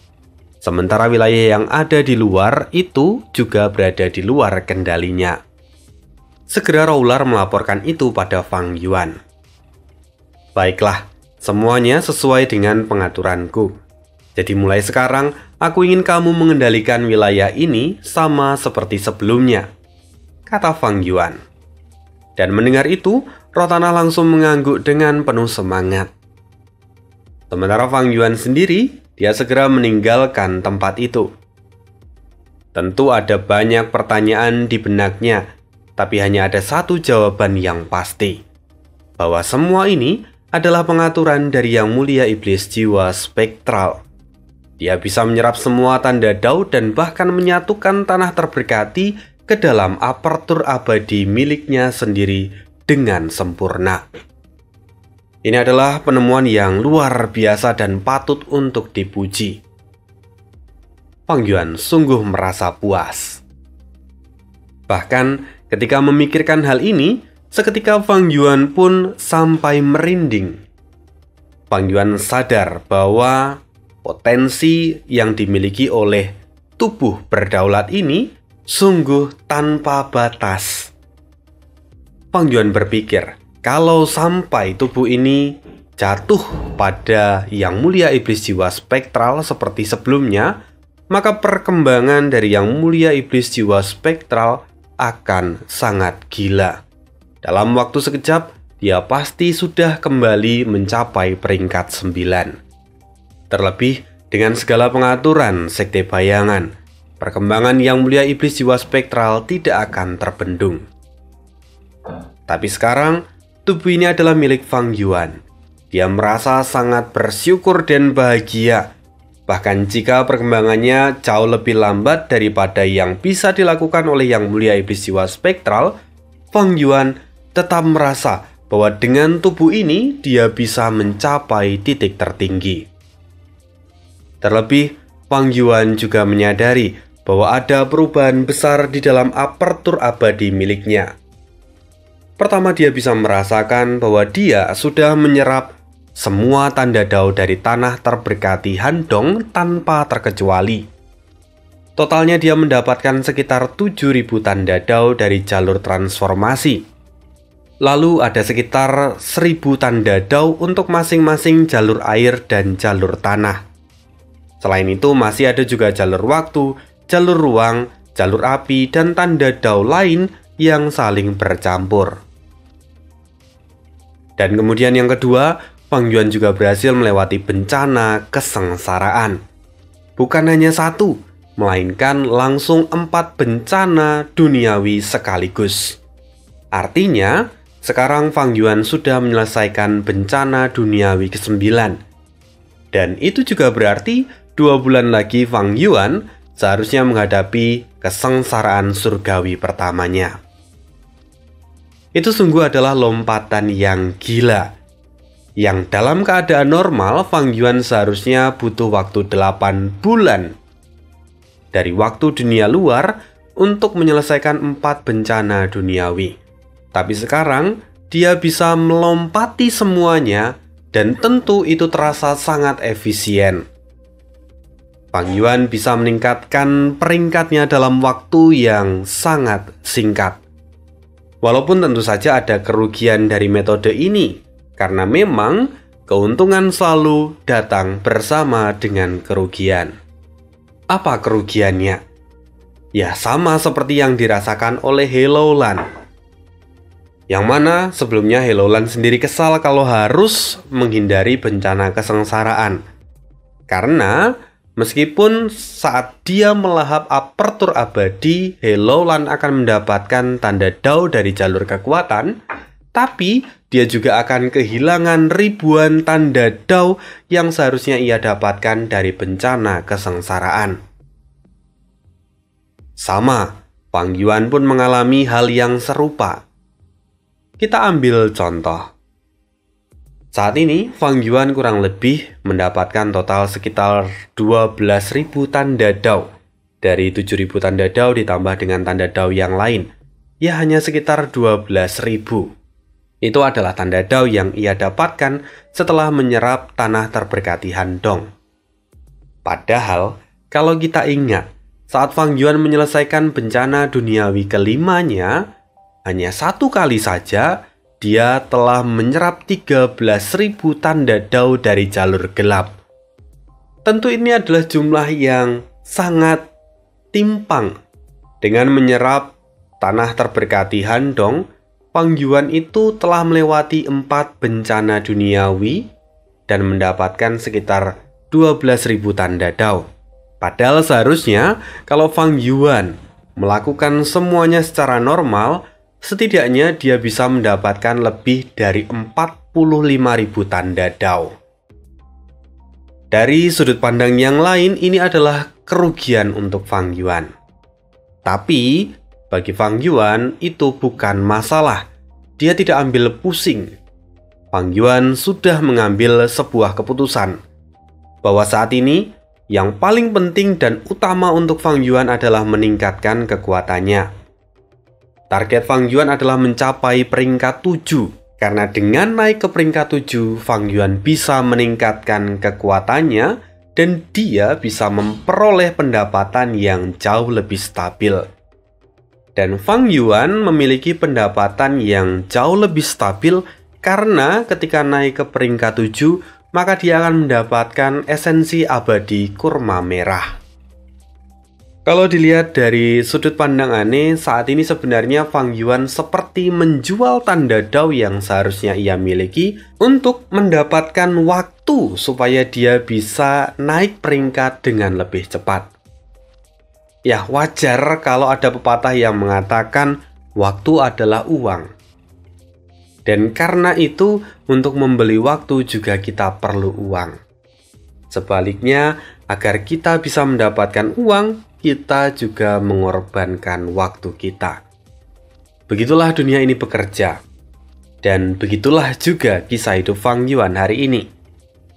Sementara wilayah yang ada di luar itu juga berada di luar kendalinya. Segera roh ular melaporkan itu pada Fang Yuan. "Baiklah, semuanya sesuai dengan pengaturanku. Jadi mulai sekarang, aku ingin kamu mengendalikan wilayah ini sama seperti sebelumnya," kata Fang Yuan. Dan mendengar itu, roh tanah langsung mengangguk dengan penuh semangat. Sementara Fang Yuan sendiri, dia segera meninggalkan tempat itu. Tentu ada banyak pertanyaan di benaknya, tapi hanya ada satu jawaban yang pasti, bahwa semua ini adalah pengaturan dari Yang Mulia Iblis Jiwa Spektral. Dia bisa menyerap semua tanda Dao dan bahkan menyatukan tanah terberkati ke dalam apertur abadi miliknya sendiri dengan sempurna. Ini adalah penemuan yang luar biasa dan patut untuk dipuji. Fang Yuan sungguh merasa puas. Bahkan ketika memikirkan hal ini, seketika Fang Yuan pun sampai merinding. Fang Yuan sadar bahwa potensi yang dimiliki oleh tubuh berdaulat ini sungguh tanpa batas. Fang Yuan berpikir, kalau sampai tubuh ini jatuh pada Yang Mulia Iblis Jiwa Spektral seperti sebelumnya, maka perkembangan dari Yang Mulia Iblis Jiwa Spektral akan sangat gila. Dalam waktu sekejap, dia pasti sudah kembali mencapai peringkat 9. Terlebih dengan segala pengaturan Sekte Bayangan, perkembangan Yang Mulia Iblis Jiwa Spektral tidak akan terbendung. Tapi sekarang, tubuh ini adalah milik Fang Yuan. Dia merasa sangat bersyukur dan bahagia. Bahkan jika perkembangannya jauh lebih lambat daripada yang bisa dilakukan oleh Yang Mulia Iblis Jiwa Spektral, Fang Yuan tetap merasa bahwa dengan tubuh ini dia bisa mencapai titik tertinggi. Terlebih, Fang Yuan juga menyadari bahwa ada perubahan besar di dalam apertur abadi miliknya. Pertama, dia bisa merasakan bahwa dia sudah menyerap semua tanda Dao dari tanah terberkati Handong tanpa terkecuali. Totalnya dia mendapatkan sekitar 7.000 tanda Dao dari jalur transformasi. Lalu ada sekitar 1.000 tanda Dao untuk masing-masing jalur air dan jalur tanah. Selain itu masih ada juga jalur waktu, jalur ruang, jalur api, dan tanda Dao lain yang saling bercampur. Dan kemudian yang kedua, Fang Yuan juga berhasil melewati bencana kesengsaraan. Bukan hanya satu, melainkan langsung 4 bencana duniawi sekaligus. Artinya, sekarang Fang Yuan sudah menyelesaikan bencana duniawi ke-9. Dan itu juga berarti 2 bulan lagi Fang Yuan seharusnya menghadapi kesengsaraan surgawi pertamanya. Itu sungguh adalah lompatan yang gila, yang dalam keadaan normal Fang Yuan seharusnya butuh waktu 8 bulan dari waktu dunia luar untuk menyelesaikan 4 bencana duniawi. Tapi sekarang dia bisa melompati semuanya dan tentu itu terasa sangat efisien. Fang Yuan bisa meningkatkan peringkatnya dalam waktu yang sangat singkat. Walaupun tentu saja ada kerugian dari metode ini, karena memang keuntungan selalu datang bersama dengan kerugian. Apa kerugiannya? Ya sama seperti yang dirasakan oleh Hello Lan. Yang mana sebelumnya Helloland sendiri kesal kalau harus menghindari bencana kesengsaraan. Karena meskipun saat dia melahap apertur abadi, Helloland akan mendapatkan tanda Dao dari jalur kekuatan, tapi dia juga akan kehilangan ribuan tanda Dao yang seharusnya ia dapatkan dari bencana kesengsaraan. Sama, Fang Yuan pun mengalami hal yang serupa. Kita ambil contoh. Saat ini, Fang Yuan kurang lebih mendapatkan total sekitar 12.000 tanda Dao. Dari 7.000 tanda Dao ditambah dengan tanda Dao yang lain, ya hanya sekitar 12.000. Itu adalah tanda Dao yang ia dapatkan setelah menyerap tanah terberkati Handong. Padahal, kalau kita ingat, saat Fang Yuan menyelesaikan bencana duniawi kelimanya, hanya satu kali saja dia telah menyerap 13.000 tanda Dao dari jalur gelap. Tentu ini adalah jumlah yang sangat timpang. Dengan menyerap tanah terberkati Handong, Fang Yuan itu telah melewati 4 bencana duniawi dan mendapatkan sekitar 12.000 tanda Dao. Padahal seharusnya kalau Fang Yuan melakukan semuanya secara normal, setidaknya dia bisa mendapatkan lebih dari 45.000 tanda Dao. Dari sudut pandang yang lain, ini adalah kerugian untuk Fang Yuan. Tapi, bagi Fang Yuan itu bukan masalah. Dia tidak ambil pusing. Fang Yuan sudah mengambil sebuah keputusan bahwa saat ini yang paling penting dan utama untuk Fang Yuan adalah meningkatkan kekuatannya. Target Fang Yuan adalah mencapai peringkat 7, karena dengan naik ke peringkat 7, Fang Yuan bisa meningkatkan kekuatannya dan dia bisa memperoleh pendapatan yang jauh lebih stabil. Dan Fang Yuan memiliki pendapatan yang jauh lebih stabil karena ketika naik ke peringkat 7, maka dia akan mendapatkan esensi abadi kurma merah. Kalau dilihat dari sudut pandang aneh, saat ini sebenarnya Fang Yuan seperti menjual tanda Dao yang seharusnya ia miliki untuk mendapatkan waktu supaya dia bisa naik peringkat dengan lebih cepat. Ya, wajar kalau ada pepatah yang mengatakan waktu adalah uang. Dan karena itu, untuk membeli waktu juga kita perlu uang. Sebaliknya, agar kita bisa mendapatkan uang, kita juga mengorbankan waktu kita. Begitulah dunia ini bekerja. Dan begitulah juga kisah hidup Fang Yuan hari ini.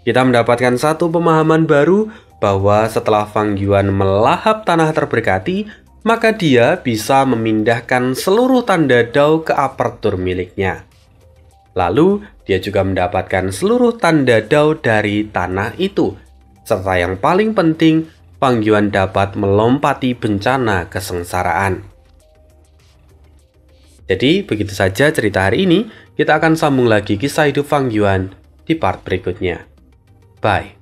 Kita mendapatkan satu pemahaman baru bahwa setelah Fang Yuan melahap tanah terberkati, maka dia bisa memindahkan seluruh tanda Dao ke apertur miliknya. Lalu, dia juga mendapatkan seluruh tanda Dao dari tanah itu. Serta yang paling penting, Fang Yuan dapat melompati bencana kesengsaraan. Jadi, begitu saja cerita hari ini. Kita akan sambung lagi kisah hidup Fang Yuan di part berikutnya. Bye.